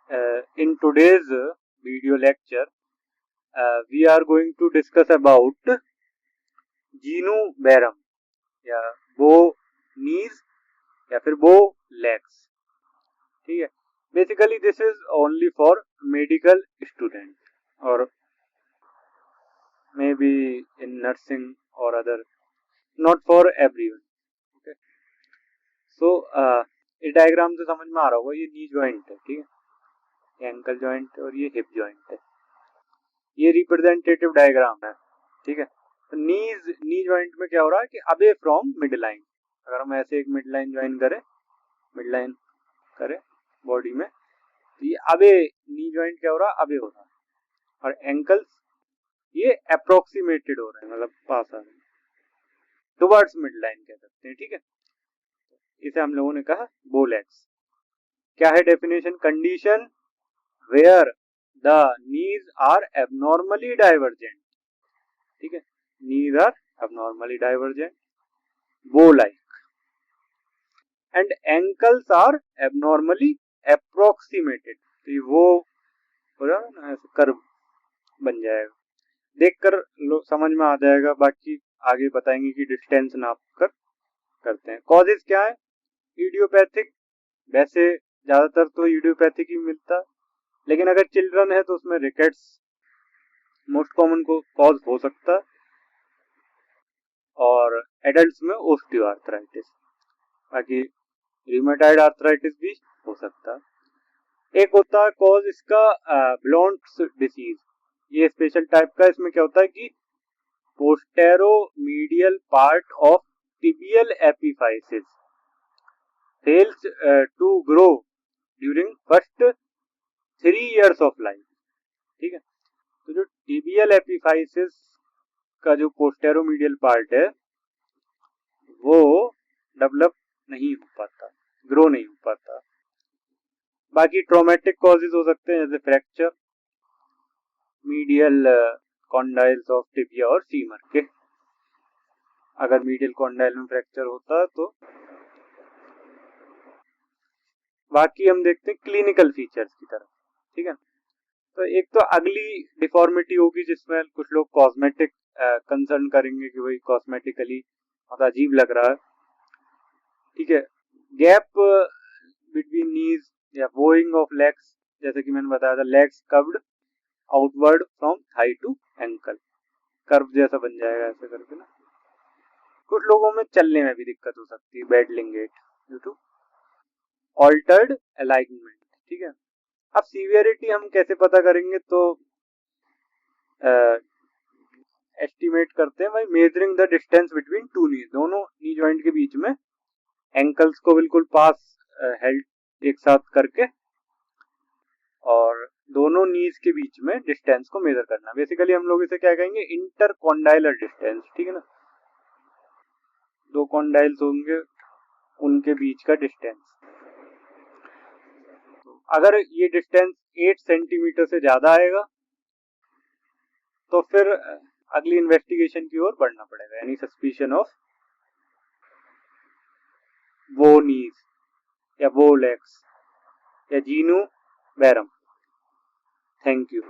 In today's video lecture, we are going to discuss about Jinu Bairam या बो नीज या फिर बो लेग्स. ठीक है. Basically this is only for medical student और मे बी इन नर्सिंग और other, not for everyone. Okay. So इस डायग्राम से समझ में आ रहा होगा ये नी जॉइंट है. ठीक है. ये एंकल जॉइंट और ये हिप जॉइंट है. ये रिप्रेजेंटेटिव डायग्राम है. ठीक है. तो नी जॉइंट में क्या हो रहा है कि अबे फ्रॉम मिड लाइन, अगर हम ऐसे एक मिड लाइन ज्वाइन करें, मिड लाइन करें बॉडी में, तो ये अबे नी जॉइंट क्या हो रहा है, अबे हो रहा है. और एंकल्स ये अप्रोक्सीमेटेड हो रहे हैं, मतलब पास आ रहे हैं, टुवर्ड्स मिड लाइन कह सकते हैं. ठीक है. इसे हम लोगों ने कहा बोलेक्स. क्या है definition? Condition where the knees are abnormally divergent. ठीक है. Knees are abnormally divergent, bow like, and ankles are abnormally approximated. तो ये वो हो रहा है ना, ऐसे कर्व बन जाएगा. देखकर समझ में आ जाएगा. बाकी आगे बताएंगे कि डिस्टेंस नाप कर करते हैं. कॉजेज क्या है? इडियोपैथिक. वैसे ज्यादातर तो इडियोपैथिक ही मिलता है, लेकिन अगर चिल्ड्रन है तो उसमें रिकेट्स मोस्ट कॉमन को कॉज हो सकता है, और एडल्ट्स में ओस्टियोआर्थराइटिस. बाकी रिमेटाइड आर्थराइटिस भी हो सकता है. एक होता है कॉज इसका ब्लॉन्ट्स डिसीज. ये स्पेशल टाइप का. इसमें क्या होता है कि posteromedial part of tibial epiphysis fails to grow during first 3 years of life. ठीक है. तो जो टिबियल एपिफाइसिस का जो पोस्टेरोमीडियल पार्ट है वो डेवलप नहीं हो पाता, ग्रो नहीं हो पाता. बाकी ट्रॉमेटिक कॉजेज हो सकते हैं, जैसे fracture medial condyles of tibia और फीमर के. अगर मीडियल कॉन्डाइल में फ्रैक्चर होता है तो. बाकी हम देखते हैं क्लिनिकल फीचर्स की तरफ. ठीक है. तो एक तो अगली डिफॉर्मिटी होगी जिसमें कुछ लोग कॉस्मेटिक कंसर्न करेंगे कि भाई कॉस्मेटिकली बहुत अजीब लग रहा है. ठीक है. गैप बिटवीन नीज या बोइंग ऑफ लेग्स, जैसे कि मैंने बताया था, legs curved outward from thigh to ankle, curve जैसा बन जाएगा ऐसे करके ना. कुछ लोगों में चलने में भी दिक्कत हो सकती है, waddling gait due to altered alignment. ठीक है. अब सीवियरिटी हम कैसे पता करेंगे? तो एस्टिमेट करते हैं भाई measuring the distance between two knees. दोनों नी जॉइंट के बीच में एंकल्स को बिल्कुल पास हेल्ड एक साथ करके और दोनों नीज के बीच में डिस्टेंस को मेजर करना. बेसिकली हम लोग इसे क्या कहेंगे? इंटरकॉन्डाइलर डिस्टेंस. ठीक है ना. दो कॉन्डाइल्स होंगे, उनके बीच का डिस्टेंस. अगर ये डिस्टेंस 8 सेंटीमीटर से ज्यादा आएगा तो फिर अगली इन्वेस्टिगेशन की ओर बढ़ना पड़ेगा, यानी सस्पिशन ऑफ वो नीज या वो लेग्स या जीनू बैरम. Thank you.